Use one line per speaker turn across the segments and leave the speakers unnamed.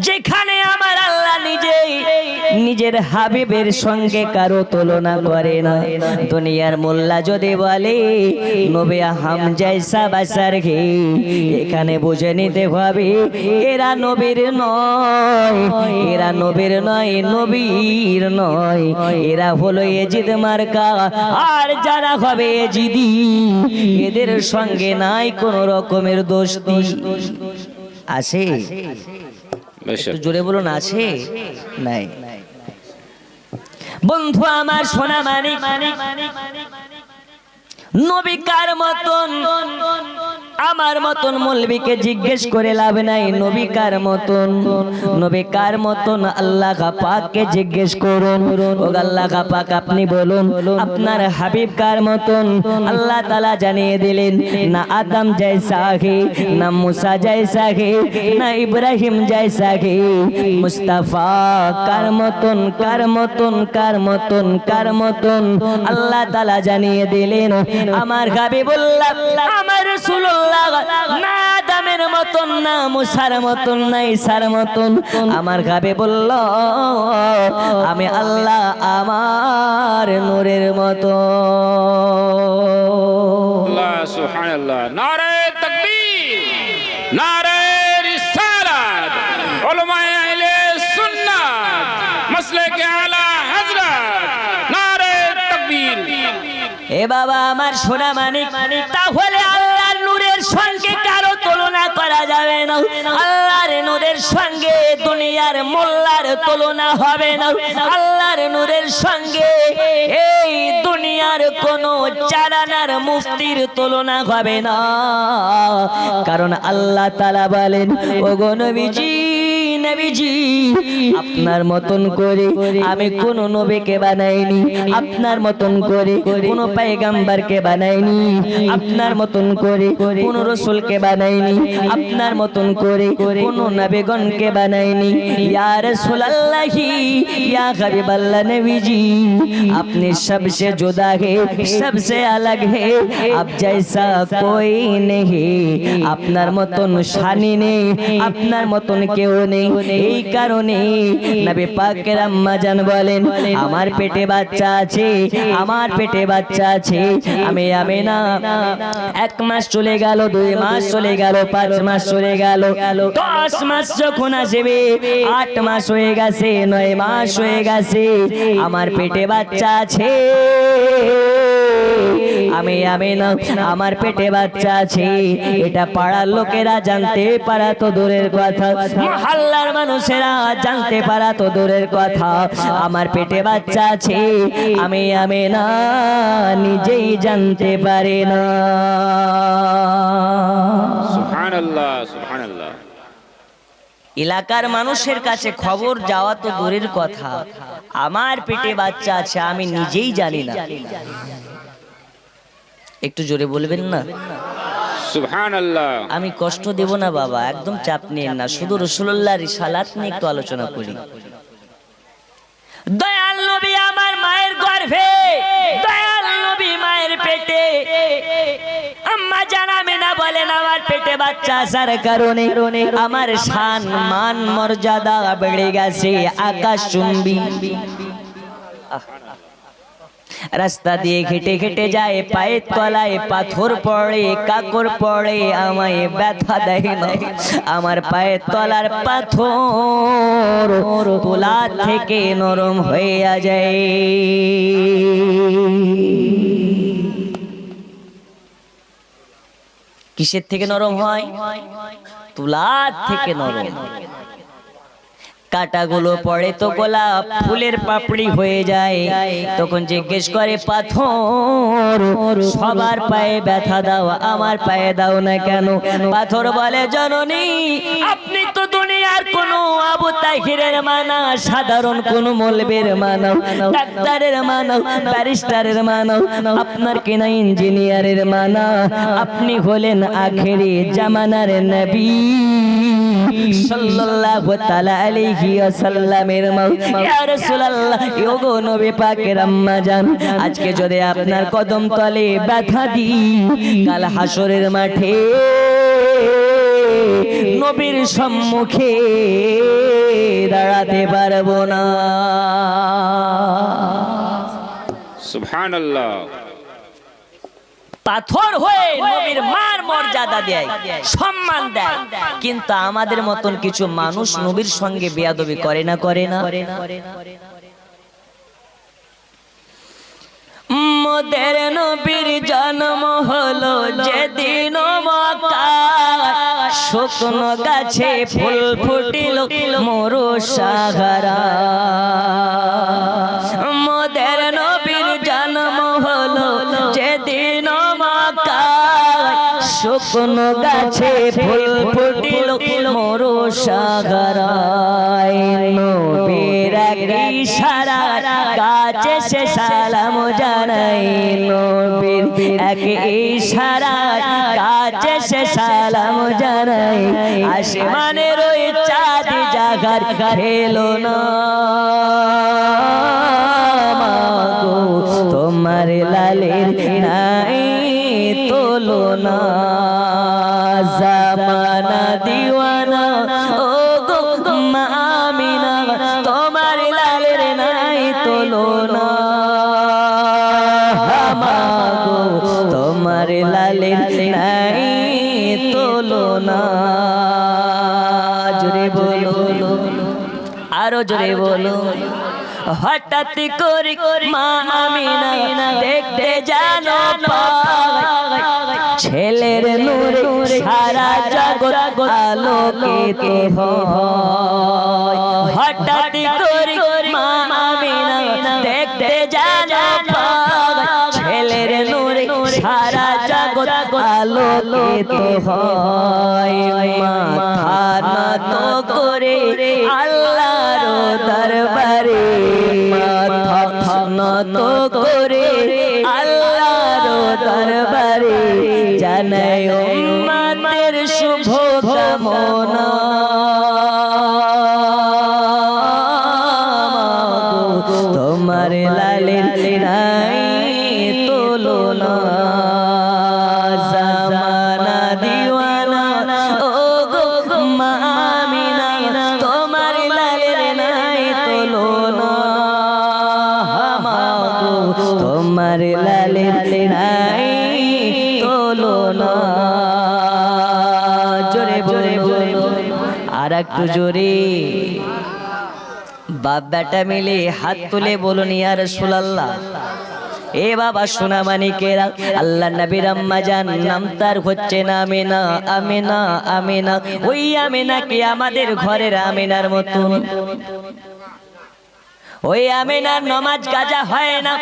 যেখানে আমার আল্লাহ নিজেই নিজের হাবিবের সঙ্গে কারো তুলনা করে না। দুনিয়ার মোল্লা যদি বলে নবী হামজা বাসার ঘে, এখানে বুঝে নিতে হবে এরা নবীর নয়, এরা নবীর নয়, নবীর নয়, এরা হলো এজিদ মার্কা। আর যারা হবে এজিদি এদের সঙ্গে নাই কোনো রকমের দোস্তি। আছে? একটু জোরে বলুন, আছে? নাই। বন্ধু আমার সোনা মানিক, নবী কার মতন? আমার মতন মৌলবীকে জিজ্ঞেস করে লাভ নাই। নবী কার মতন? নবী কার মতন? আল্লাহ পাককে জিজ্ঞেস করুন। ও আল্লাহ পাক আপনি বলুন আপনার হাবিব কার মতন? আল্লাহ তাআলা জানিয়ে দিলেন, না আদম জৈসা হে, না মুসা জৈসা হে, না ইব্রাহিম জৈসা হে। মুস্তাফা কার মতন? কার মতন? কার মতন? কার মতন? আল্লাহ তাআলা জানিয়ে দিলেন, আমার হাবিবুল্লাহ, আমার রাসূলুল্লাহ না আদমের মতন, না মুসার মতন, না ঈসার মতন। আমার হাবিবুল্লাহ আমি আল্লাহ আমার নূরের মতন।
আল্লাহ সুবহানাল্লাহ। নারে তাকবীর, নারে রিসালাত, উলামায়ে আহলে সুন্নাত, মাসলাকে আলা হযরত, নারে তাকবীর।
এ বাবা আমার সোনা মানিক, তাহলে আল্লাহর নূরের সঙ্গে কারো তুলনা করা যাবে না। আল্লাহর নূরের সঙ্গে দুনিয়ার মোল্লার তুলনা হবে না। আল্লাহর নূরের সঙ্গে এই দুনিয়ার কোন চারানার মুফতির তুলনা হবে না। কারণ আল্লাহ তাআলা বলেন, ওগো নবীজি, নবীজি আপনার মতন করে আমি কোন নবীকে বানাইনি, আপনার মতন করে কোন পয়গম্বরকে বানাইনি, আপনার মতন করে কোন রাসূলকে বানাইনি, আপনার মতন করে কোন নবীগণকে বানাইনি। ইয়া রাসূলুল্লাহি, ইয়া হাবিবাল্লাহ নবীজি আপনি सबसे जुदा है, सबसे अलग है, आप जैसा कोई नहीं। আপনার মতন শানি নেই, আপনার মতন কেউ নেই। এই কারণে নবী পাকের আম্মা জান বলেন, আমার পেটে বাচ্চা আছে, আমার পেটে বাচ্চা আছে, আমি আমিনা 1 মাস চলে গেল, 2 মাস চলে গেল, 5 মাস চলে গেল, 10 মাস যখন আসবে, 8 মাস হয়ে গেছে, 9 মাস হয়ে গেছে, আমার পেটে বাচ্চা আছে, আমি আমিনা আমার পেটে বাচ্চা আছে। এটা পাড়ার লোকেরা জানতে পারা তো দূরের কথা, মহল্লার মানুষেরা জানতে পারা তো দূরের কথা, আমার পেটে বাচ্চা আছে আমি আমিনা নিজেই জানতে পারি না।
সুবহানাল্লাহ, সুবহানাল্লাহ।
এলাকার মানুষের কাছে খবর যাওয়া তো দূরের কথা, আমার পেটে বাচ্চা আছে আমি নিজেই জানি না। একটু জোরে বলবেন না?
সুবহানাল্লাহ।
আমি কষ্ট দেব না বাবা, একদম চাপ নিয়েন না, শুধু রাসূলুল্লাহর রিসালাত নিয়ে একটু আলোচনা করি। দয়াল নবী আমার মায়ের গর্ভে, দয়াল নবী মায়ের পেটে, আম্মা জান আমিনা বলেন আমার পেটে বাচ্চা আসার কারণে আমার শান মান মর্যাদা বেড়ে গেছে আকাশ চুম্বি। রাস্তা দিয়ে হেঁটে হেঁটে যায়, পায়ের তলায় পাথর পড়ে, কাকড় পড়ে, আমায় ব্যথা দেয় না। আমার পায়ের তলার পাথর তোলা থেকে নরম হয়ে যায়। কিসের থেকে নরম হয়? তুলা থেকে নরম। কাটাগুলো পড়ে তো গোলাপ ফুলের পাপড়ি হয়ে যায়। তখন জিজ্ঞেস করে পাথর, সবার পায়ে ব্যথা দাও, আমার পায়ে দাও না কেন? পাথর বলে, জননী আপনি তো দুনিয়ার কোনো আবু তাহিরের মানা, সাধারণ কোনো মৌলবীর মানাও, ডাক্তারের মানাও, ব্যারিস্টারের মানাও, আপনার কিনা ইঞ্জিনিয়ারের মানা, আপনি হলেন আখেরি জামানার নবী সাল্লাল্লাহু তাআলা আলাইহি ওয়াসাল্লামের মাওলা। ইয়া রাসূলুল্লাহ, ওগো নবী পাকের আম্মা জান, আজকে যদি আপনার কদম তলে ব্যথা দিই, কাল হাসরের মাঠে নবীর সম্মুখে দাঁড়াতে পারবো না।
সুবহানাল্লাহ।
পাথর হয়ে নবীর মার মর্যাদা দেয়, সম্মান দেয়, কিন্তু আমাদের মতন কিছু মানুষ নবীর সঙ্গে বেয়াদবি করে না, করে না। মোদের নবীর জন্ম হলো যেদিন মক্কায়, শুকনো গাছে ফুল ফুটিল মরু সাহারা। মোদের নবীর জন্ম হলো যেদিন মক্কায়, শুকনো গাছে ফুল ফুটিল মরু সাহারায়। নবীর এক ইশারায় গাছে সে সালাম জানাই, নবীর এক ইশারায় গাছে সে সালাম জানাই। আসমানের ওই চাঁদ জাগার খেলো না মাগো, তোমার লালের নাই তোলো না। জামানা দিওয়ানা ও গো মা আমিনা, তোমার লালের নাই তোলো না মাগো, তোমার লালের নাই তোলো না। জোরে বলো, আরো জোরে বলো। হঠাৎ করে মা আমিনা দেখতে জানো পায়, ছেলের নূরে সারা জগৎ আলোকিত হয়। হঠাৎ করে মা আমিনা দেখতে জানো পায়, ছেলের নূরে সারা জগৎ আলোকিত হয়। মাথা নত করে আল্লাহর দরবারে, মাথা নত করে আল্লাহর দরবারে জানাই উম্মতের শুভ কামনা। তোমার লালের নাই তোলো না। জামানা দিওয়ানা ও গো মা আমিনা, তোমার লালের নাই তোলো না মাগো, তোমার লালের নাই তোলো না। জোরে বলো, আর একটু জোরে। বাপ বেটা মিলে হাত তুলে বলুন ইয়া রাসূলুল্লাহ। এ বাবা সোনা মানিকেরা, আল্লাহ নবীর আম্মা জান নাম তার হচ্ছে না আমিনা। আমিনা আমিনা, ওই আমিনা কি আমাদের ঘরের আমিনার মতন? ওই আমিনার নামাজ কাজা হয় না,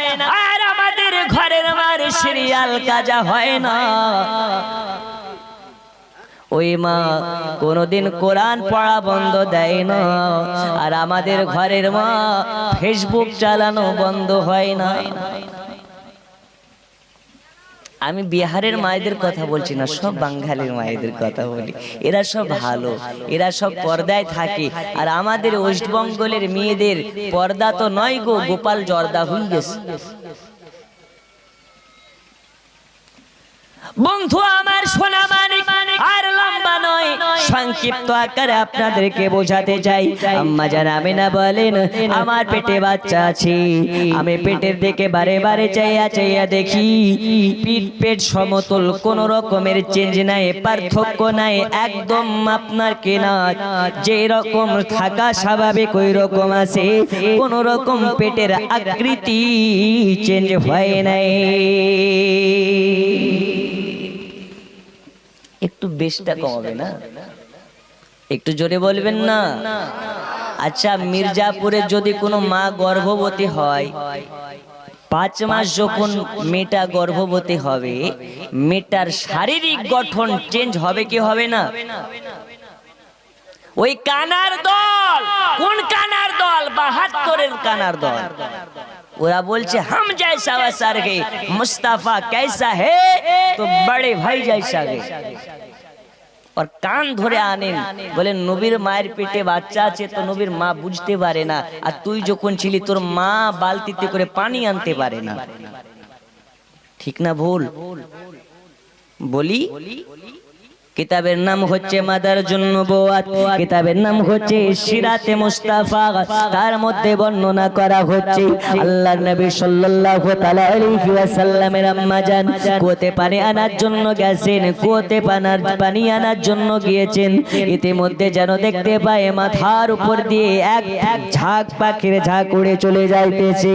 আর আমাদের ঘরের মার সিরিয়াল কাজা হয় না। ওই মা কোনদিন কোরআন পড়া বন্ধ দেয় না, আর আমাদের ঘরের মা ফেসবুক চালানো বন্ধ হয় না। আমি বিহারের মায়েদের কথা বলছি না, সব বাঙালির মায়েদের কথা বলি। এরা সব ভালো, এরা সব পর্দায় থাকে। আর আমাদের ওয়েস্ট বেঙ্গলের মেয়েদের পর্দা তো নয় গো, গোপাল জর্দা হয়ে গেছে। বন্ধু আমার সোনা মানিক, আর লম্বা নয়, সংক্ষিপ্ত আকারে আপনাদেরকে বোঝাতে চাই। আম্মা জান আমিনা বলেন, আমার পেটে বাচ্চা আছে, আমি পেটের দিকে বারে বারে চাইয়া চাইয়া দেখি, পেট সমতল, কোন রকমের চেঞ্জ নাই, পার্থক্য নাই, একদম আপনার কেনা যে রকম থাকা স্বাভাবিক ওই রকম আছে, কোন রকম পেটের আকৃতি চেঞ্জ হয় নাই। একটু বেশটা কমাবে না? একটু জোরে বলবেন না? আচ্ছা, মির্জাপুরে যদি কোনো মা গর্ভবতী হয়, 5 মাস যখন মেয়েটা গর্ভবতী হবে, মেয়েটার শারীরিক গঠন চেঞ্জ হবে কি হবে না? ওই কানার দল, কোন কানার দল? 72-এর কানার দল। ওরা বলছে हम जैसा वैसा गे, मुस्तफा कैसा है तो बड़े भाई जैसा गे। और कान ধরে আনেন, বলেন নবীর মায়ের পেটে বাচ্চা আছে তো নবীর মা বুঝতে পারে না, আর তুই যখন ছিলি তোর মা বালতিতে করে পানি আনতে পারে না। ঠিক না ভুল বলি? কিতাবের নাম হচ্ছে মাদারজুন নবুয়াত, কিতাবের নাম হচ্ছে সিরাতে মুস্তাফা। তার মধ্যে বর্ণনা করা হচ্ছে আল্লাহর নবী সাল্লাল্লাহু তাআলা আলাইহি ওয়াসাল্লামের আম্মা জান কুয়োতে পানি আনার জন্য গেছেন, কুয়োতে পানি আনার জন্য গিয়েছেন। ইতিমধ্যে যেন দেখতে পায় মাথার উপর দিয়ে এক ঝাঁক পাখির ঝাঁক উড়ে চলে যাইতেছে।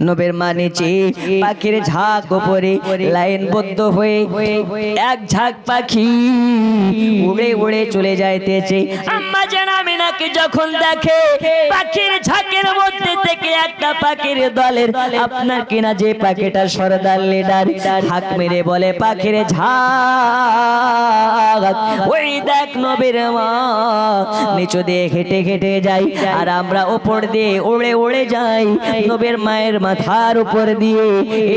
নবীর মা নিচে, পাখির ঝাঁক উপরে লাইনবদ্ধ হয়ে এক ঝাঁক পাখি উড়ে উড়ে চলে যাইতেছে। আম্মা জান আমিনাকে যখন দেখে পাখির ঝাঁকের মধ্যে থেকে একটা পাখির দলের আপনার কিনা যে পাখিটা সরদার লিডার হাঁক মেরে বলে পাখির ঝাঁক ওই দেখ নবীর মা নিচু দিয়ে হেঁটে হেঁটে যাই আর আমরা উপর দিয়ে উড়ে উড়ে যাই নবীর মায়ের মাথার উপর দিয়ে।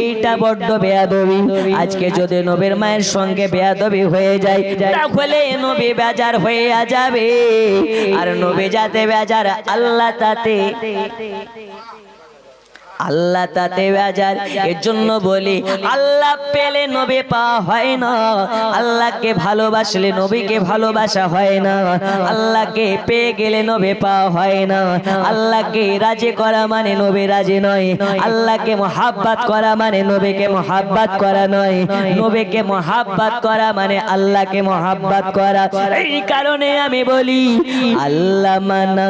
এইটা বড্ড বেয়াদবি। আজকে যদি নবীর মায়ের সঙ্গে বেয়াদবি হয়ে যায় তাহলে নবী বেজার হয়ে যাবে, আর নবী যাতে বেজার আল্লাহ তাতে বেজার। এর জন্য বলি আল্লাহ পেলে নবী পাওয়া হয় না, আল্লাহকে ভালোবাসলে নবীকে ভালোবাসা হয় না, আল্লাহকে পেয়ে গেলে নবী পাওয়া হয় না। আল্লাহকে রাজি করা মানে নবী রাজি নয়, আল্লাহকে মহাব্বত করা মানে নবীকে মহাব্বত করা নয়, নবীকে মহাব্বত করা মানে আল্লাহকে মহাব্বত করা। এই কারণে আমি বলি আল্লাহ মানা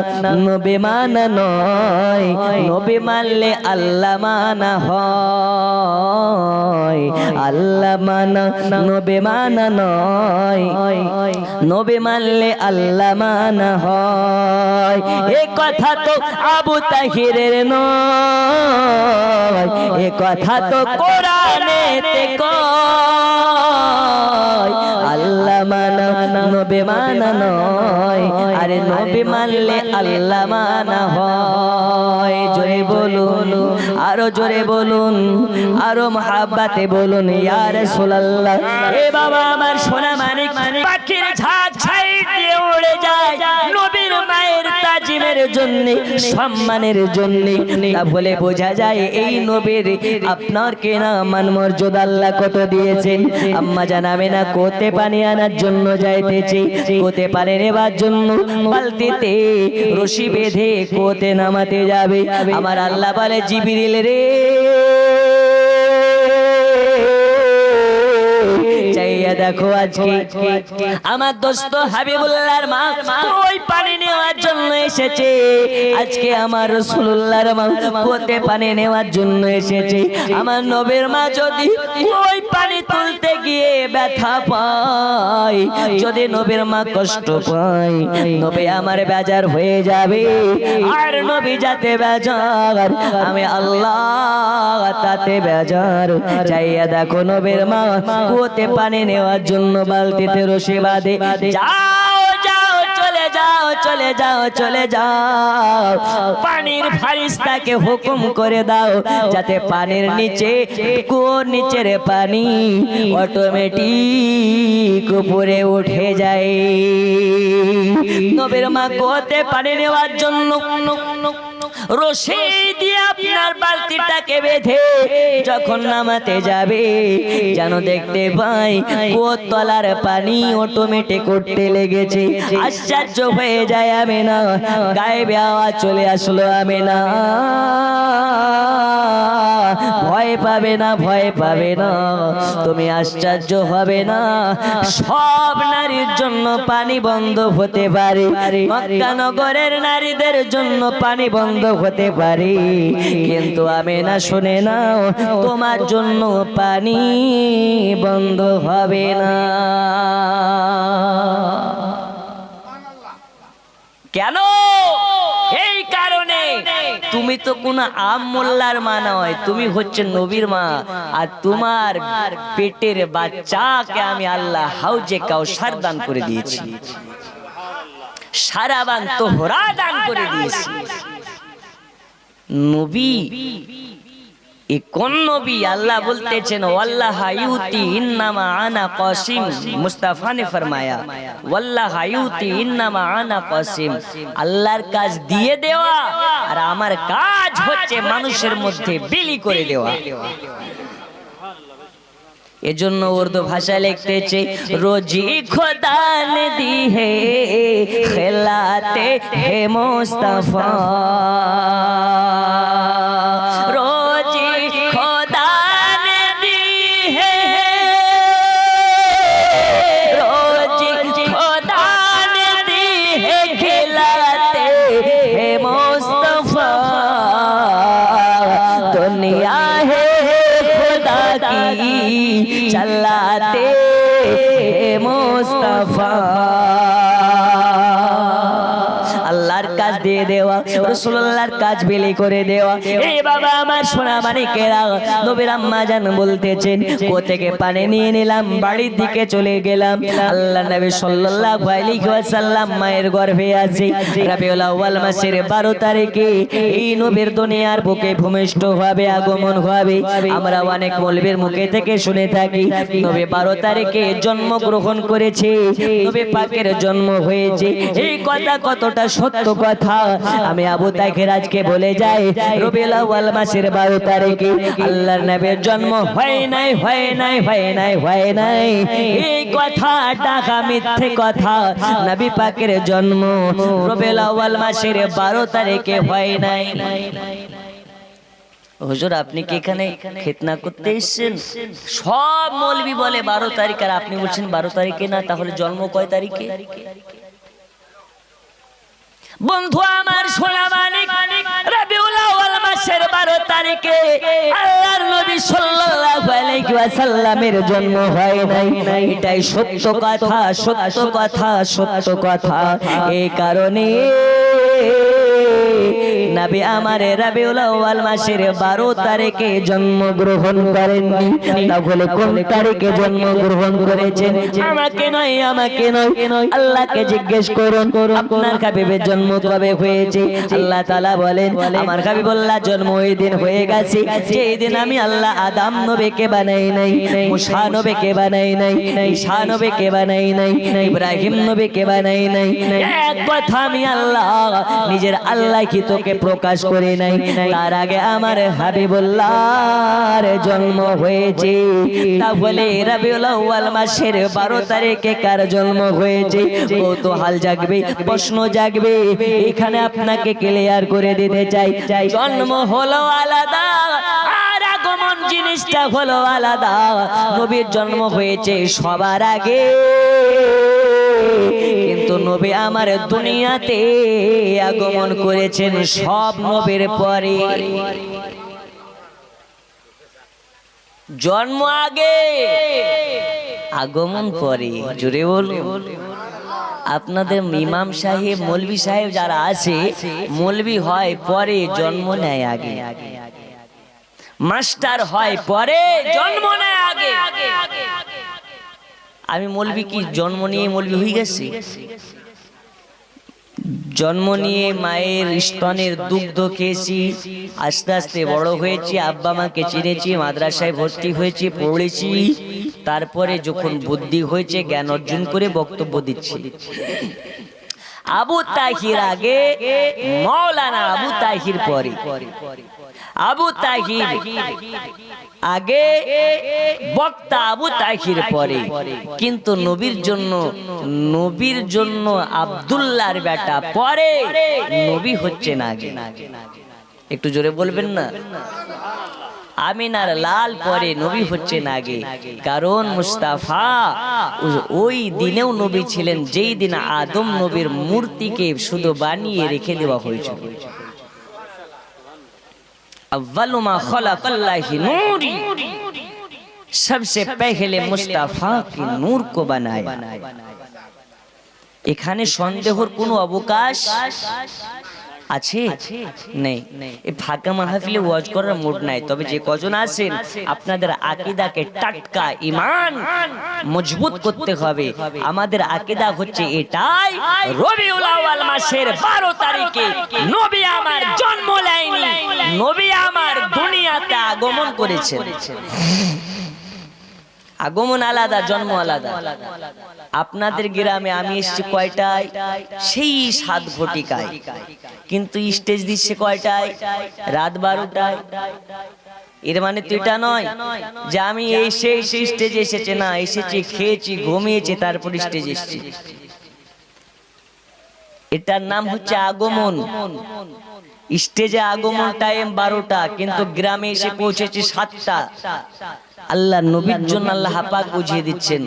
নবী মানা নয়, নবী মানলে আল্লাহ মানা হয়, আল্লাহ মানা নবী মানা নয়, নবী মানলে আল্লাহ মানা হয়। এই কথা তো আবু তাহিরের নয়, এই কথা তো কোরআনেতে কয় আল্লাহ মানা নবী মানা নয়, আরে নবী মানলে আল্লাহ মানা হয়। জোরে বলুন, আরো জোরে বলুন, আরো মহাব্বতে বলুন ইয়া রাসূলুল্লাহ। এ বাবা আমার সোনা মানিক পাখির ঝাঁক ছাইড় দিয়ে উড়ে যায় নবীর মায়ের তাজিমের জন্য, সম্মানের জন্য। তাহলে বোঝা যায় এই নবীর আপনার কেনা মান মর্যাদা আল্লাহ কত দিয়েছেন। আম্মা জান আমিনা কোতে পানি আনার জন্য যাইতেছে, কোতে পানি নেবার জন্য বালতিতে রশি বেঁধে কোতে নামাতে যাবে। আমার আল্লাহ বলে জিবরিল রে চাইয়া দেখো আজকে আমার দোস্ত হাবিবুল্লাহর মা ওই পানি নেওয়ার জন্য এসেছে, আজকে আমার রাসূলুল্লাহর মা কোতে পানি নেওয়ার জন্য এসেছে। আমার নবীর মা যদি ওই পানি তুলতে গিয়ে ব্যথা পায়, যদি নবীর মা কষ্ট পায়, নবী আমার বেজার হয়ে যাবে, আর নবী যাতে বেজার আমি আল্লাহ তাতে বেজার। চাইয়া দেখো নবীর মা কুয়োতে পানি নেওয়ার জন্য বালতিতে রশি বাঁধে। যাও যাও চলে যাও চলে যাও চলে যাও, পানির ফারিস্তাকে হুকুম করে দাও যাতে পানির নিচে কুয়োর নিচের পানি অটোমেটিক উপরে উঠে যায়। নবীর মা কুয়োতে পানি নেওয়ার জন্য রশি দিয়ে আপনার বালতিটাকে বেঁধে যখন নামাতে যাবে, যেন দেখতে পাই কুয়োর তলার পানি অটোমেটিক উঠতে লেগেছে। আশ্চর্য হয়ে যায় আমিনা, গায়েবে আওয়াজ চলে আসলো আমিনা ভয় পাবে না, ভয় পাবে না, তুমি আশ্চর্য হবে না। সব নারীর জন্য পানি বন্ধ হতে পারে, মক্কা নগরের নারীদের জন্য পানি বন্ধ হতে পারে, কিন্তু আমিনা শুনে নাও তোমার জন্য পানি বন্ধ হবে না। কেন? এই কারণে তুমি তো কোন আম মোল্লার মা নয়, তুমি হচ্ছে নবীর মা, আর তোমার পেটের বাচ্চাকে আমি আল্লাহ হাউজে কাউসার দান করে দিয়েছি, সারাবান তোহরা দান করে দিয়েছি। নবী এ কোন নবী? আল্লাহ বলতেছেন ওয়াল্লাহ ইউতি ইন্নামা আনা কাসিম, মুস্তাফা ने फरमाया ওয়াল্লাহ ইউতি ইন্নামা আনা কাসিম, আল্লাহর কাজ দিয়ে দেওয়া আর আমার কাজ হচ্ছে মানুষের মধ্যে বিলি করে দেওয়া। এজন্য উর্দু ভাষা লিখতেছে রোজি খোদা নে দি হে খেলাতে হে মুস্তাফা রোজি খোদা নে দি হে রোজি খোদা নে দি হে খেলাতে হে মুস্তাফা दुनिया है खुदा की चलाते मुस्तफा আল্লাহর কাজ দিয়ে দেওয়া রাসূলুল্লাহর কাজ বিলি করে দেওয়া এই বাবা আমার সোনা মানিকেরা নবীর আম্মা জান বলতেছেন কো থেকে পানি নিয়ে নিলাম বাড়ির দিকে চলে গেলাম আল্লাহ নবী সাল্লাল্লাহু আলাইহি ওয়াসাল্লাম মায়ের গর্ভে আছে রবিউল আউয়াল মাসের 12 তারিখে এই নবীর দুনিয়ার বুকে ভূমিষ্ঠ হবে আগমন হবে আমরা অনেক মৌলবীর মুখে থেকে শুনে থাকি নবী 12 তারিখে জন্মগ্রহণ করেছে নবী পাকের জন্ম হয়েছে এই কথা কতটা সত্য কথা আমি আবু তাহের আজকে বলে যাই রবিউল আউয়াল মাসের 12 তারিখে আল্লাহর নবীর জন্ম হয় নাই এই কথা টাকা মিথ্যে কথা নবী পাকের জন্ম রবিউল আউয়াল মাসের 12 তারিখে হয় নাই হুজুর আপনি কি এখানে খিতনা করতে এসেছেন সব মৌলবি বলে 12 তারিখ আর আপনি বলছেন 12 তারিখে না তাহলে জন্ম কয় তারিখে বন্ধু আমার সোনা মানিক রবিউল আউয়াল মাসের 12 তারিখে আল্লাহর নবী সাল্লাল্লাহু আলাইহি ওয়াসাল্লামের জন্ম হয় নাই এটাই সত্য কথা এই কারণে নবী আমার রবিউল আউয়াল মাসের 12 তারিখে জন্মগ্রহণ করেননি তাহলে কোন তারিখে জন্মগ্রহণ করেছেন আমাকে নয় আল্লাহকে জিজ্ঞেস করুন আপনার হাবিবের জন্ম কবে হয়েছে আল্লাহ তাআলা বলেন আমার হাবিবুল্লাহ জন্ম ওই দিন হয়ে গেছে যেই দিন আমি আল্লাহ আদম নবীকে বানাই নাই মুসা নবীকে বানাই নাই ঈসা নবীকে বানাই নাই ইব্রাহিম নবীকে বানাই নাই এক কথা আমি আল্লাহ নিজের আল্লাহ কি তোকে প্রকাশ করে নাই তার আগে আমার হাবিবুল্লাহর জন্ম হয়েছে তাহলে রবিউল আউয়াল মাসের 12 তারিখে কার জন্ম হয়েছে কৌতূহল জাগবে প্রশ্ন জাগবে এখানে আপনাকে ক্লিয়ার করে দিতে চাই জন্ম হলো আলাদা আর আগমন জিনিসটা হলো আলাদা নবীর জন্ম হয়েছে সবার আগে কিন্তু নবী আমার দুনিয়াতে আগমন করেছেন সব নবীর পরে জন্ম আগে আগমন পরে জুড়ে বলুন আপনাদের ইমাম সাহেব মৌলভী সাহেব যারা আছে মৌলভী হয় পরে জন্ম নেয় আগে মাস্টার হয় পরে জন্ম নেয় আগে আমি মৌলভী কি জন্ম নিয়ে মৌলভী হয়ে গেছি জন্ম নিয়ে মায়ের স্তনের দুগ্ধ খেয়েছি আস্তে আস্তে বড় হয়েছি আব্বা মাকে চিনেছি মাদ্রাসায় ভর্তি হয়েছি পড়েছি তারপরে যখন বুদ্ধি হয়েছে জ্ঞান অর্জন করে বক্তব্য দিচ্ছি আবু তাহির আগে মাওলানা আবু তাহির পরে আবু তাহির আগে বক্তা আবু তাহির পরে কিন্তু নবীর জন্য আব্দুল্লাহর বেটা পরে নবী হচ্ছে না আগে একটু জোরে বলবেন না আমিনার লাল পরে নবী হচ্ছে না আগে কারণ মুস্তাফা ওই দিনেও নবী ছিলেন যেই দিন আদম নবীর মূর্তিকে শুধু বানিয়ে রেখে দেওয়া হয়েছিল अव्वलु मा खलक़ल्लाहि नूरी सबसे पहले मुस्ताफा के नूर को बनाया এখানে সন্দেহের কোনো অবকাশ আছে নেই এই ফাঁকা মাহফিলে ওয়াজ করার মুড নাই তবে যে কজন আছেন আপনাদের আকীদাকে টাটকা ঈমান মজবুত করতে হবে আমাদের আকীদা হচ্ছে এটাই রবিউল আউয়াল মাসের 12 তারিখে নবী আমার জন্ম নেয়নি নবী আমার দুনিয়াতে আগমন করেছেন আগমন আলাদা জন্ম আলাদা আপনাদের গ্রামে আমি এসেছি কয়টায় সেই 7 ঘটিকায় কিন্তু স্টেজ দিচ্ছে কয়টায় রাত 12টায় এর মানে তো এটা নয় যে আমি এই সেই স্টেজে এসেছে, না, এসেছি, খেয়েছি, ঘুমিয়েছি, তারপর স্টেজে এসেছি। এটার নাম হচ্ছে আগমন। স্টেজে আগমন টাইম 12টা, কিন্তু গ্রামে এসে পৌঁছেছি 7টা। আল্লাহ নবীর জন্য আল্লাহ পাক বুঝিয়ে দিচ্ছেন,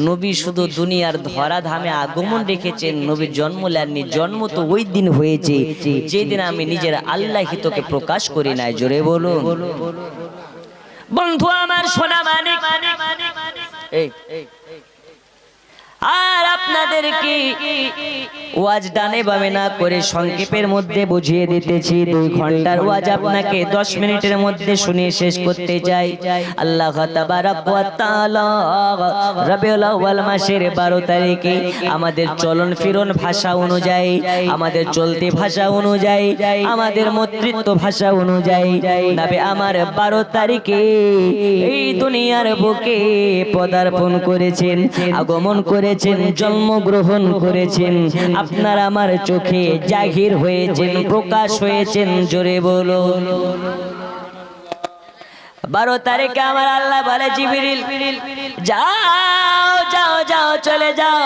নবী শুধু দুনিয়ার ধরা ধামে আগমন রেখেছেন, নবীর জন্ম নেননি। জন্ম তো ওই দিন হয়েছে যেদিন আমি নিজের আল্লাহিতকে প্রকাশ করি নাই। জোরে বলুন। বন্ধু আমার সোনা মানিক, আর আপনাদেরকে ওয়াজ ডানে বামে না করে সংক্ষেপের মধ্যে বুঝিয়ে দিতেছি। 2 ঘন্টার ওয়াজ আপনাকে 10 মিনিটের মধ্যে শুনিয়ে শেষ করতে চাই। আল্লাহ তাবারাক ওয়া তাআলা রবিউল আউয়াল মাসের 12 তারিখে আমাদের চলন ফিরন ভাষা অনুযায়ী, আমাদের চলতি ভাষা অনুযায়ী, আমাদের মতৃত্ব ভাষা অনুযায়ী নবী আমার 12 তারিখে এই দুনিয়ার বুকে পদার্পণ করেছেন, আগমন করেছেন, জন্মগ্রহণ করেছেন। আপনার আমার চোখে জাহির হয়েছেন, প্রকাশ হয়েছেন। জোরে বলো। 12 তারিখে আমার আল্লাহ বলে, জিবরিল যাও যাও যাও, চলে যাও,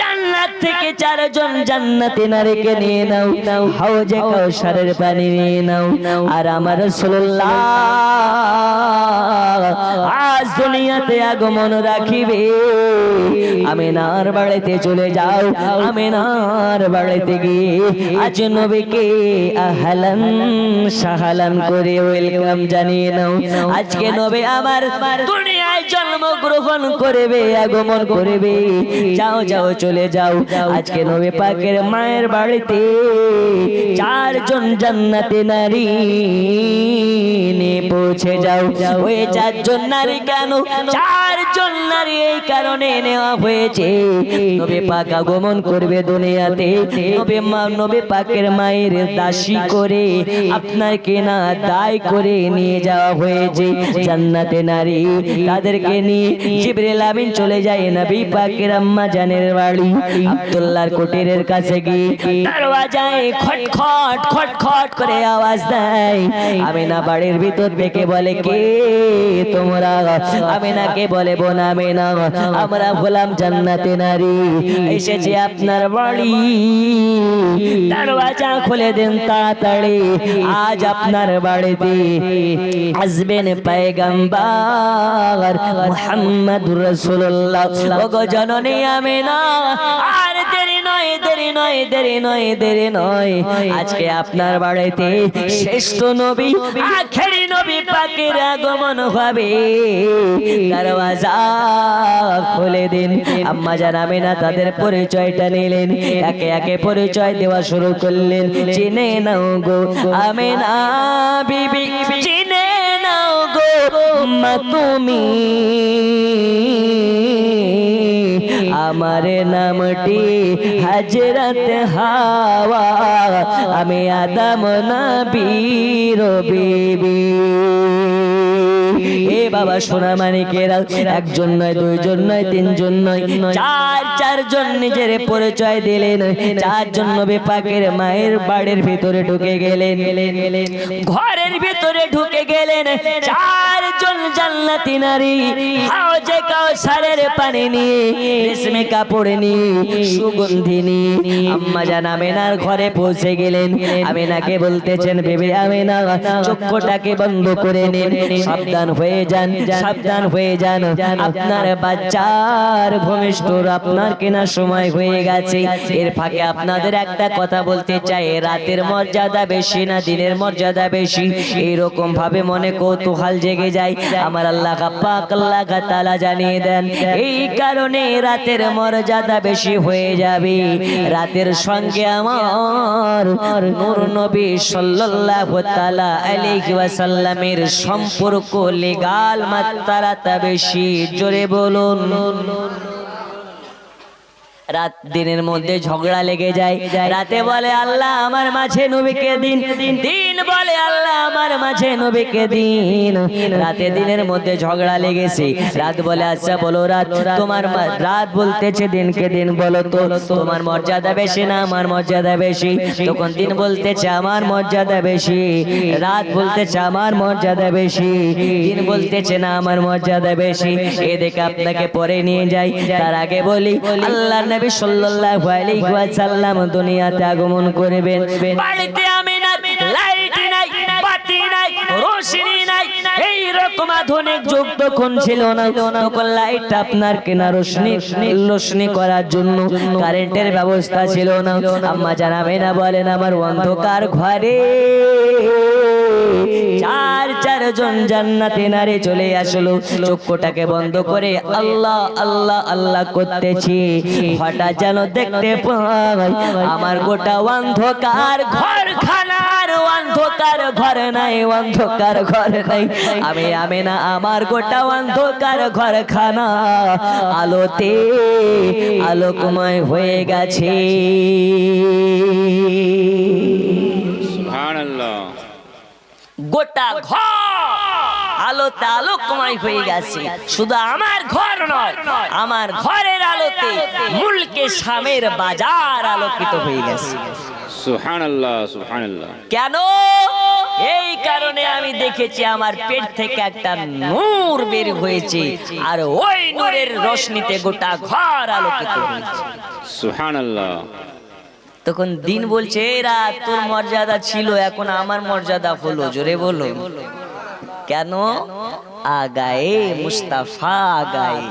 জান্নাত থেকে 4 জন জান্নাতি নারীকে নিয়ে নাও, হাউজে কাউসারের পানি নিয়ে নাও। আর আমার রাসূলুল্লাহ আজ দুনিয়াতে আগমন রাখিবে। আমিনার বাড়িতে চলে যাও, আমিনার বাড়িতে গিয়ে আজ নবীকে আহলান সাহালান করে ওয়েলকাম জানিয়ে নাও। আজকে নবী আমার দুনিয়ায় জন্মগ্রহণ করবে, আগমন করবে। যাও যাও, চলে যাও, আজকে নবী পাকের মায়ের বাড়িতে 4 জন জান্নাতি নারী নিয়ে পৌঁছে যাও। ওই 4 জন নারী কেন? 4 জন নারী এই কারণে নেওয়া হয়েছে, নবী পাক আগমন করবে দুনিয়াতে। নবী পাকের মায়ের দাসী করে, আপনাকে না দায় করে নিয়ে যাওয়া হয়েছে জান্নাতে নারী। তাদেরকে নিয়ে জিবরিল আমিন চলে যায় নবী পাকের আম্মা জানের বাড়ি আব্দুল্লাহর কুটিরের কাছে গিয়ে দরওয়াজায় খটখট খটখট করে আওয়াজ দেয়। আমিনা বাড়ির ভিতর থেকে বলে, কে তোমরা? আমিনাকে বলে, বোন আমিনা, আমরা হলাম জান্নাতে নারী, এসেছি আপনার বাড়ি, দরওয়াজা খুলে দেন তাড়াতাড়ি। আজ আপনার বাড়িতে আসবেন পয়গম্বর মুহাম্মদুর রাসূলুল্লাহ। ওগো জননী আমিনা, আর দেরি নয়, দেরি নয়, দেরি নয়, দেরি নয়, আজকে আপনার বাড়িতে শ্রেষ্ঠ নবী, আখেরি নবী পাকের আগমন হবে, দরওয়াজা খুলে দিন। আম্মা জান আমিনা তাদের পরিচয়টা নিলেন, একে একে পরিচয় দেওয়া শুরু করলেন। চিনে নাও গো আমিনা বিবি, চিনে নাও গো মা তুমি, আমার নামটি হযরত হাওয়া, আমি আদম নবীর বিবি। এ বাবা সোনা মানিকেরা, 1 জন নয়, 2 জন নয়, 3 জন নয়, 4 জন নিজের পরিচয় দিলেন। 4 জন নবী পাকের মায়ের বাড়ির ভিতরে ঢুকে গেলেন, ঘরের ভিতরে ঢুকে গেলেন। 4 জন জান্নাতি নারী হাউজে কাউসারের পানি নিয়ে, রেশমে কাপড় নিয়ে, সুগন্ধি নিয়ে আম্মা জান আমিনার ঘরে পৌঁছে গেলেন। আমিনাকে বলতেছেন, বেবি আমিনা, চক্ষুটাকে বন্ধ করে নিন, সাবধান হয়ে যান, সাবধান হয়ে যান, আপনার বাচ্চার ভূমিষ্ঠর আপনার কেনা সময় হয়ে গেছে। এর ফাঁকে আপনাদের একটা কথা বলতে চাই, রাতের মর্যাদা বেশি না দিনের মর্যাদা বেশি? এইরকম ভাবে মনে কৌতূহল জেগে যায়, আমার আল্লাহ পাক আল্লাহ তাআলা জানিয়ে দেন, এই কারণে রাতের মর্যাদা বেশি হয়ে যাবে। রাতের সঙ্গে আমার নূর নবী সাল্লাল্লাহু তাআলা আলাইহি ওয়াসাল্লামের সম্পর্ক লেগাল মাত্রাটা বেশি। জোরে বলুন। রাত দিনের মধ্যে ঝগড়া লেগে যায়। রাতে বলে আল্লাহ আমার মাঝে নবীকে দিন, দিন বলে আল্লাহ আমার মাঝে নবীকে দিন। রাতে দিনের মধ্যে ঝগড়া লেগেছে। রাত বলে আচ্ছা বলো রাত, তোমার রাত বলতেছে দিনকে দিন, বলো তো তোমার মর্যাদা বেশি না আমার মর্যাদা বেশি? তখন দিন বলতেছে আমার মর্যাদা বেশি। রাত বলতেছে আমার মর্যাদা বেশি। দিন বলতেছে না আমার মর্যাদা বেশি। এদিকে আপনাকে পরে নিয়ে যাই, তার আগে বলি আল্লাহ নবী সাল্লাল্লাহু আলাইহি ওয়াসাল্লাম দুনিয়াতে আগমন করবেন। বাড়িতে আমিনার লাইট নাই, বাতি নাই, রোশনি নাই, এই রকম আধুনিক যুগ তখন ছিল না। তখন লাইট আপনার কেনা রোশনি করার জন্য কারেন্টের ব্যবস্থা ছিল না। আম্মা জান আমিনা বলেন আমার অন্ধকার ঘরে চারজন জান্নাতে নারী চলে আসলো। চক্ষুটাকে বন্ধ করে আল্লাহ আল্লাহ আল্লাহ করতেছি। হঠাৎ যেন দেখতে পাই আমার গোটা অন্ধকার ঘরখানার অন্ধকার ঘর নাই, অন্ধকার ঘর নাই। আমি আমিনা আমার গোটা অন্ধকার ঘরখানা আলোতে আলোকময় হয়ে গেছে।
সুবহানাল্লাহ।
গোটা ঘর আলোতে আলোকময় হয়ে গেছে। শুধু আমার ঘর নয়, আমার ঘরের আলোতে মুলকে শামের বাজার আলোকিত হয়ে গেছে।
সুবহানাল্লাহ সুবহানাল্লাহ।
কেন? এই কারণে আমি দেখেছি আমার পেট থেকে একটা নূর বের হয়েছে, আর ওই নূরের রোশনিতে গোটা ঘর আলোকিত হয়েছে।
সুবহানাল্লাহ।
তখন দিন বলছে এরা তোর মর্যাদা ছিল, এখন আমার মর্যাদা হলো। জোরে বলো কেন? আগায়ে মুস্তাফা আগায়ে,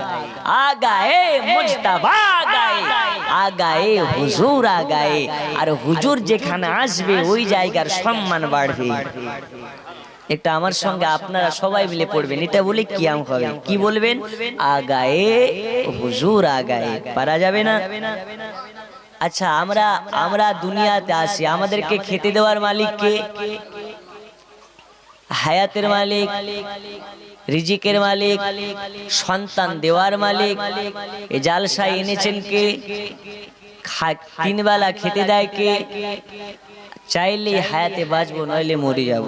আগায়ে মুস্তাফা আগায়ে, আগায়ে হুজুর আগায়ে। আর হুজুর যেখানে আসবে ওই জায়গার সম্মান বাড়বে। এটা আমার সঙ্গে আপনারা সবাই মিলে পড়বেন, এটা বলে কিয়াম হবে। কি বলবেন? আগায়ে হুজুর আগায়ে। পারা যাবে না? আচ্ছা আমরা দুনিয়াতে আসি, আমাদেরকে খেতে দেওয়ার মালিক কে? হায়াতের মালিক, রিজিকের মালিক, সন্তান দেওয়ার মালিক। এই জালসা এনেছেন কে? তিন বেলা খেতে দেয় কে? চাইলে হায়াতে বাঁচবো, নইলে মরে যাব।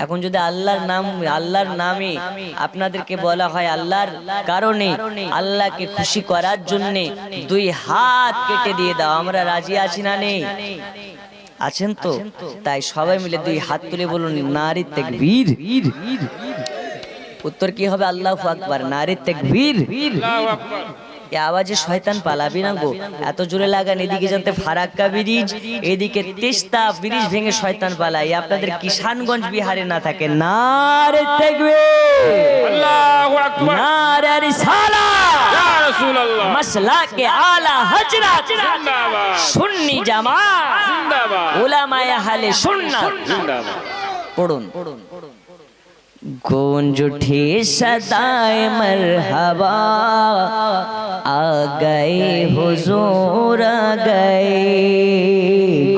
এখন যদি আল্লাহর নামে আপনাদেরকে বলা হয় আল্লাহর কারণে, আল্লাহকে খুশি করার জন্য দুই হাত কেটে দিয়ে দাও, আমরা রাজি আছি না নেই? আছেন তো? তাই সবাই মিলে দুই হাত তুলে বলুন নারে তাকবীর। উত্তর কি হবে? আল্লাহু আকবার। নারে তাকবীর।
আল্লাহু আকবার।
এই আওয়াজে শয়তান পালাবি না গো। এত জোরে লাগান, এদিকে জানতে ফারাক্কা ব্রিজ, এদিকে তিস্তা ব্রিজ ভেঙে শয়তান পালায়। আপনাদের কিষানগঞ্জ বিহারে না থাকে। নারে তাকবীর,
আল্লাহু আকবার,
নারে রিসালাত,
ইয়া রাসূলুল্লাহ,
মাসলাকে আলা হযরত,
জিন্দাবাদ,
সুন্নি জামাত,
জিন্দাবাদ,
উলামায়ে আহলে সুন্নাত,
জিন্দাবাদ।
পড়ুন। गूंज उठी सदाए मरहबा, आ गए हुजूर आ गए।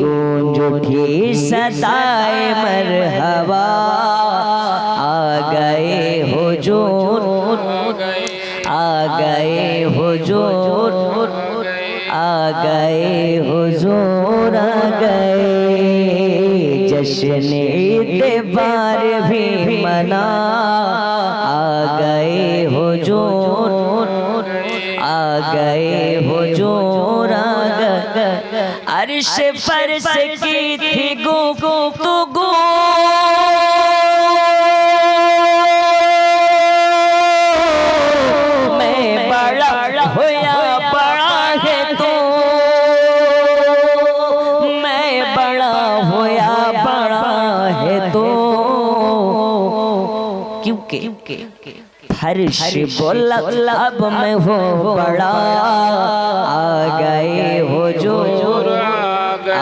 गूंज उठी सदाए मरहबा, आ गए हुजूर आ गए हुजूर आ गए हुजूर आ गए। जश्न इतबार भी मना, आ गए हुजूर आ गए हुजूर आ गए। अर्श फर्श की थी गुफ्तगू, मैं बड़ा होया बड़ा है तो, मैं बड़ा होया बड़ा है तो। क्योंकि फर्श बोला अब मैं हो बड़ा, आ गए हुजूर आ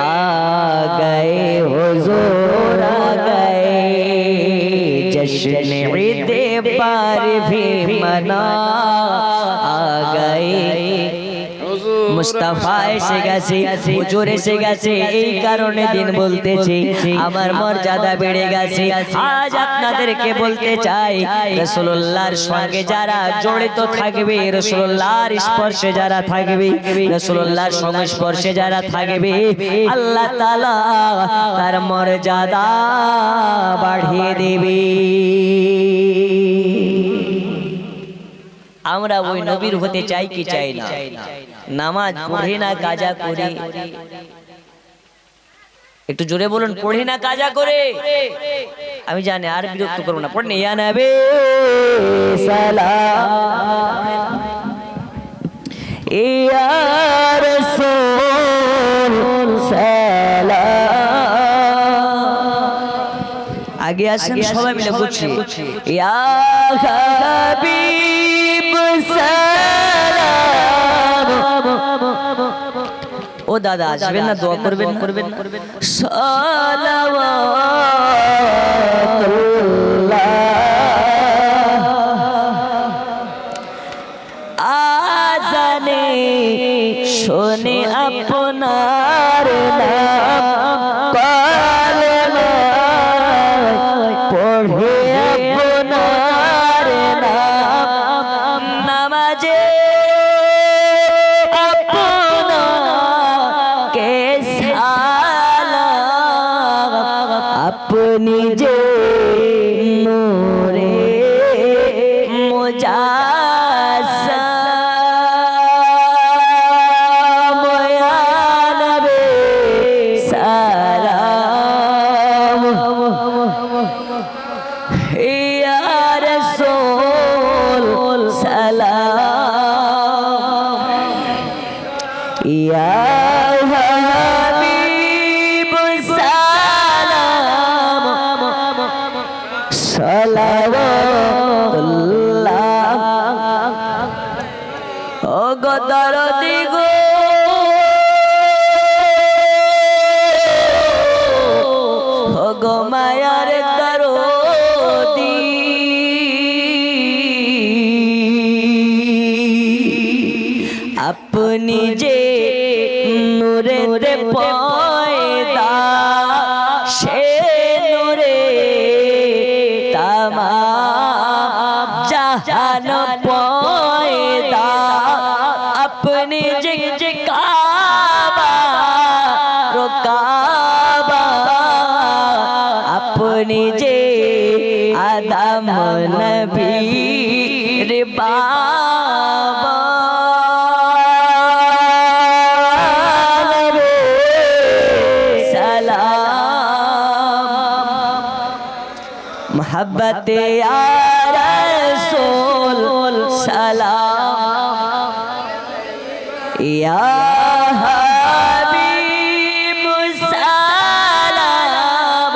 गए हुजूर आ गए। जश्न ईद पार भी मना, आ गए মুস্তাফা এসে গেছে, হুজুর এসে গেছে, এই কারণে দিন বলতেছে আমার মর্যাদা বেড়ে গেছে। আজ আপনাদেরকে বলতে চাই রাসূলুল্লাহর সঙ্গে যারা জড়িত থাকবে, রাসূলুল্লাহর স্পর্শে যারা থাকবে, রাসূলুল্লাহর সংস্পর্শে যারা থাকবে, আল্লাহ তাআলা তার মর্যাদা বাড়িয়ে দেবে। আমরা ওই নবীর হতে চাই কি চাই না? নামাজ পড়ে না কাজা করে, একটু জোরে বলুন, পড়ে না কাজা করে। আমি জানি আর বিরক্ত করবো না, পড়নে ইয়া নবী সালাম ইয়া রাসূল সালাম। আগে আসেন সবাই মিলে বলছি ইয়া হাবিব সালাম। ও দাদা আসবেন না, দোয়া করবেন সালাওয়াতুল্লাহ। আজানে শোনে আপনার নাম, কলমা পড়ে আপনার নাম, নামাজে আপনাকে সালাম। আপনি যে নূরে মুজাসসাম, ইয়া নবী সালাম ইয়া রাসূল সালাম ইয়া হাবিব সালাম সালাওয়াতুল্লাহ। ও গো দরদি গো, ও গো মায়ার দরদি, আপনি যে নূরেতে পয়দা, সে নূরে তামাম জাহান পয়দা। আপনি যে কাবা রোকাবা, আপনি যে আদম নবীর বাবা। मोहब्बत या रसूल सलाम या हबीब सलाम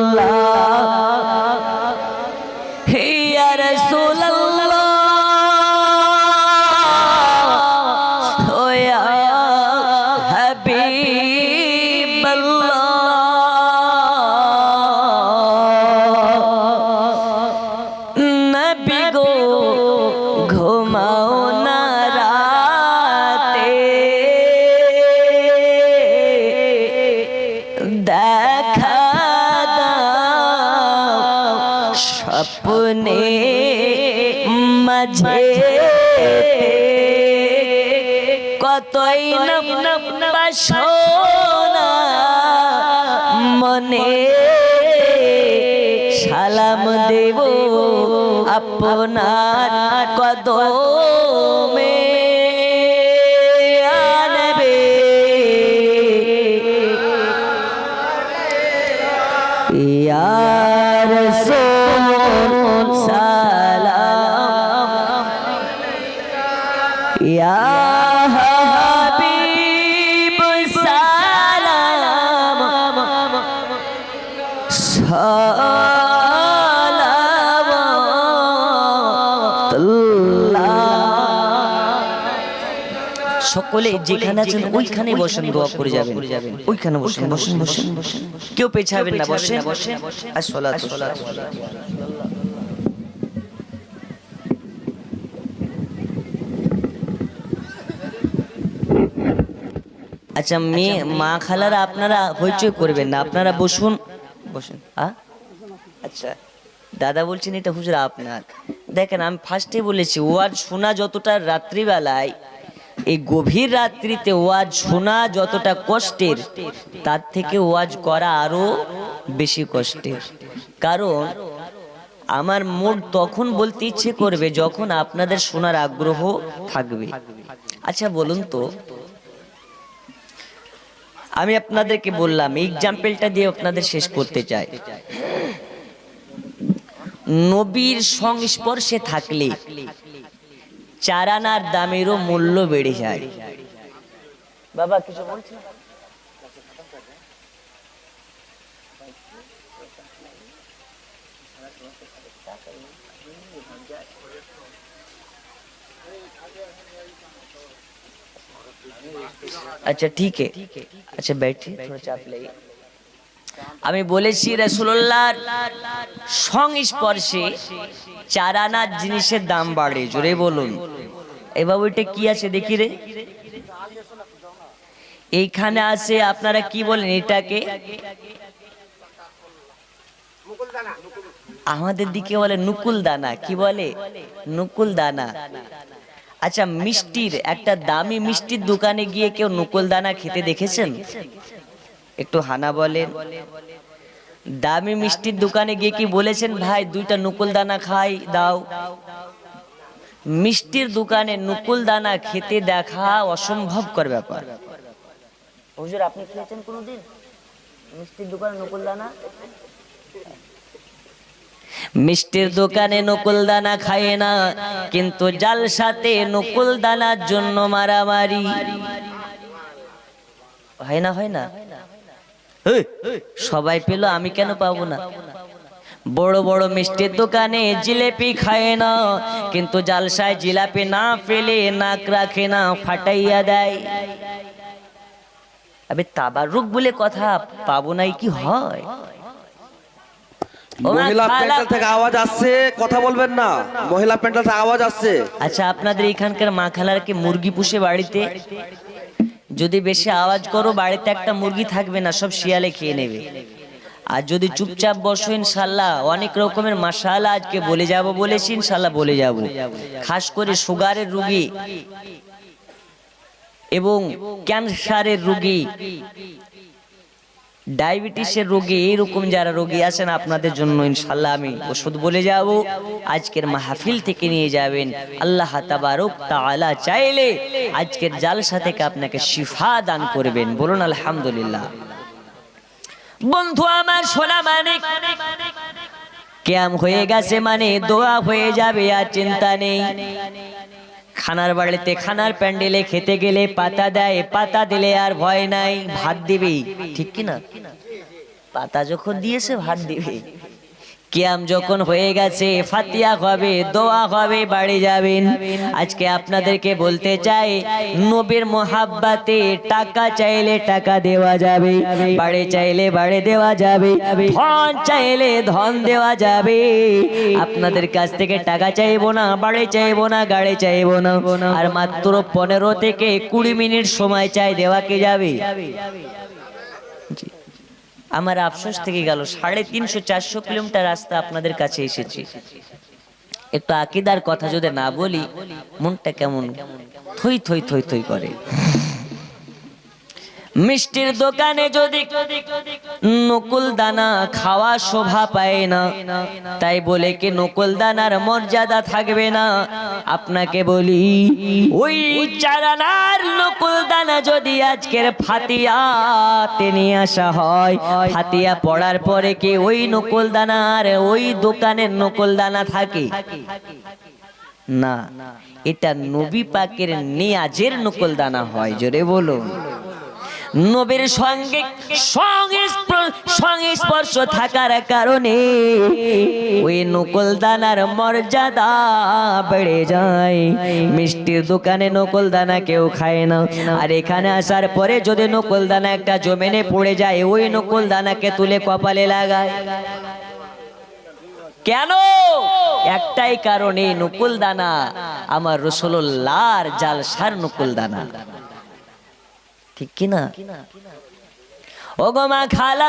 सलावतुल्लाह या रसूल अल्लाह ओ या हबीब अल्लाह। नबी गो घुमाओ ना राते, দেখা দাও স্বপ্নে মাঝে, কতই বাসনা মনে, সালাম দেব আপনার কদমে। আনবে ইয়া রাসূল সালাম ইয়া হাবিব সালাম সালাওয়াতুল্লাহ। সকলে যেখানে আছেন ওইখানে বসেন, দোয়া করে যাবেন। ওইখানে বসেন, বসেন বসেন বসেন, কেউ পেছাবেন না, বসেন। আসসালাতু আচ্ছা মেয়ে মা খালারা আপনারা হইচই করবেন না, আপনারা বসুন বসুন। আচ্ছা দাদা বলছেন এটা হুজুর আপনার। দেখেন আমি ফার্স্টে বলেছি ওয়াজ শোনা যতটা রাত্রিবেলায়, এই গভীর রাত্রিতে ওয়াজ শোনা যতটা কষ্টের, তার থেকে ওয়াজ করা আরো বেশি কষ্টের। কারণ আমার মুড তখন বলতে ইচ্ছে করবে যখন আপনাদের শোনার আগ্রহ থাকবে। আচ্ছা বলুন তো, আমি আপনাদেরকে বললাম এক্সাম্পলটা দিয়ে আপনাদের শেষ করতে চাই। নবীর সংস্পর্শে থাকলে চারানার দামেরও মূল্য বেড়ে যায়। বাবা কিছু বলছেন? अच्छा ठीक है, अच्छा बैठिए थोड़ा चाप लाइए। আমি বলেছি রাসূলুল্লাহর সংস্পর্শে চারানার জিনিসের দাম বাড়ে। জোরে বলুন। এবার ওইটা কি আছে দেখি রে, এইখানে আছে আপনারা কি বলেন এটাকে? আমাদের দিকে বলে নুকুল দানা। কি বলে? নুকুল দানা। আচ্ছা মিষ্টির একটা দামি মিষ্টির দোকানে গিয়ে কেউ নুকুল দানা খেতে দেখেছেন? একটু হানা বলেন। দামি মিষ্টির দোকানে গিয়ে কি বলেছেন ভাই দুইটা নুকুল দানা খাই দাও? মিষ্টির দোকানে নুকুল দানা খেতে দেখা অসম্ভবকর ব্যাপার। হুজুর আপনি খেয়েছেন কোনোদিন মিষ্টির দোকানে নুকুল দানা? মিষ্টির দোকানে নকুল দানা খায় না, কিন্তু জালসাতে নকুল দানার জন্য মারামারি হয় না? হয় না? সবাই পেল আমি কেন পাবো না? বড় বড় মিষ্টির দোকানে জিলেপি খায় না, কিন্তু জালসায় জিলাপি না পেলে নাক রাখে না, ফাটাইয়া দেয়। আবে তাবারুক বলে কথা পাবো নাই কি হয়?
মহিলা প্যান্ডেল থেকে আওয়াজ আসছে, কথা বলবেন না। মহিলা প্যান্ডেল থেকে আওয়াজ আসছে।
আচ্ছা আপনাদের এখানকার মা খালার কি মুরগি পুষে বাড়িতে? যদি বেশি আওয়াজ করো বাড়িতে একটা মুরগি থাকবে না, সব শিয়ালে খেয়ে নেবে। আর যদি চুপচাপ বসো ইনশাল্লাহ অনেক রকমের মাশাআল্লাহ আজকে বলে যাব বলেছি, ইনশাল্লাহ বলে যাব। খাস করে সুগারের রোগী এবং ক্যান্সারের রোগী, ডায়াবেটিসের রোগী, এইরকম যারা রোগী আছেন আপনাদের জন্য ইনশাল্লাহ আমি ওষুধ বলে যাব। আজকের মাহফিল থেকে নিয়ে যাবেন। আল্লাহ তাবারক তাআলা চাইলে আজকের জালসা থেকে আপনাকে শিফা দান করবেন। বলুন আলহামদুলিল্লাহ। বন্ধু আমার সোনা মানিক, কিয়াম হয়ে গেছে মানে দোয়া হয়ে যাবে, আর চিন্তা নেই। খানার বাড়িতে খানার প্যান্ডেলে খেতে গেলে পাতা দেয়, পাতা দিলে আর ভয় নাই, ভাত দিবি। ঠিক কি না? পাতা যখন দিয়েছে ভাত দিবে। কিয়াম যখন হয়ে গেছে ফাতিহা হবে, দোয়া হবে, বাড়ি যাবেন। আজকে আপনাদেরকে বলতে চাই নবীর মোহাব্বতে টাকা চাইলে টাকা দেওয়া যাবে, বাড়ি চাইলে বাড়ি দেওয়া যাবে, ধন চাইলে ধন দেওয়া যাবে। আপনাদের কাছ থেকে টাকা চাইবো না, বাড়ি চাইবো না, গাড়ি চাইবো না, আর মাত্র 15 থেকে 20 মিনিট সময় চাই, দেওয়া কি যাবে? আমার আফসোস থেকে গেল 350-400 কিলোমিটার রাস্তা আপনাদের কাছে এসেছি। একটু আকীদার কথা যদি না বলি মনটা কেমন থই থই থই থই করে। মিষ্টির দোকানে যদি নকুল দানা খাওয়া শোভা পায় না, তাই বলে কি নকুল দানার মর্যাদা থাকবে না? আপনাকে বলি ওই চারানার নকুল দানা যদি আজকের ফাতিহাতে নিয়ে আসা হয়, ফাতিহা পড়ার পরে কি ওই নকুল দানা আর ওই দোকানের নকুল দানা থাকে? না, এটা নবী পাকের নিয়াজের নকুল দানা হয়। জোরে বলো। নবীর সঙ্গে সংস্পর্শ থাকার কারণে ওই নকুল দানার মর্যাদা বেড়ে যায়। মিষ্টির দোকানে নকুল দানা কেউ খায় না, আর এখানে আসার পরে যদি নকুল দানা একটা জমিনে পড়ে যায়, ওই নকুল দানাকে তুলে কপালে লাগায়। কেন? একটাই কারণে, নকুল দানা আমার রাসূলুল্লাহর জালসার নকুল দানা। ঠিক কি না? ও গো মা খালা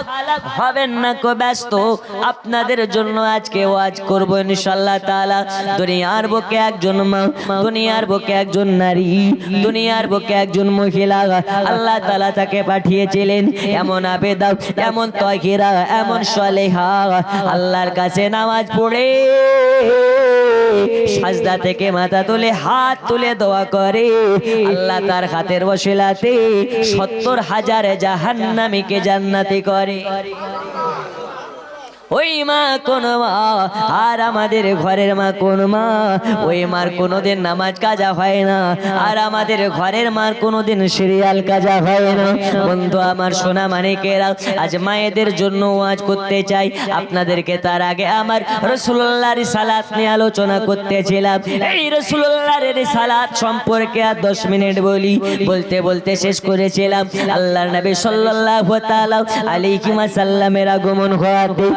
হবেন না কো ব্যস্ত, আপনাদের জন্য আজকে ওয়াজ করব ইনশাআল্লাহ তাআলা। দুনিয়ার বুকে একজন মা, দুনিয়ার বুকে একজন নারী, দুনিয়ার বুকে একজন মহিলা, আল্লাহ তাআলা তাকে পাঠিয়েছিলেন এমন আবেদা, এমন তাহিরা, এমন সালেহা, আল্লাহর কাছে নামাজ পড়ে সাজদা থেকে মাথা তুলে হাত তুলে দোয়া করে, আল্লাহ তার হাতের ওসিলাতে 70,000 জাহান্নামীকে জান্নাতি করে। ওই মা কোন মা, আর আমাদের ঘরের মা কোন মা, ওই মার কোনোদিন নামাজ কাজা হয় না, আর আমাদের ঘরের মার কোনোদিন সিরিয়াল কাজা হয় না। বন্ধু আমার সোনা মানিকেরা, আজ মায়েদের জন্য ওয়াজ করতে চাই আপনাদেরকে। তার আগে আমার রাসূলুল্লাহর সালাত নিয়ে আলোচনা করতেছিলাম। এই রাসূলুল্লাহর সালাত সম্পর্কে আর 10 মিনিট বলি, বলতে বলতে শেষ করেছিলাম। আল্লাহর নবী সাল্লাল্লাহু তাআলা আলাইহি ওয়াসাল্লামের আগমন হওয়াতে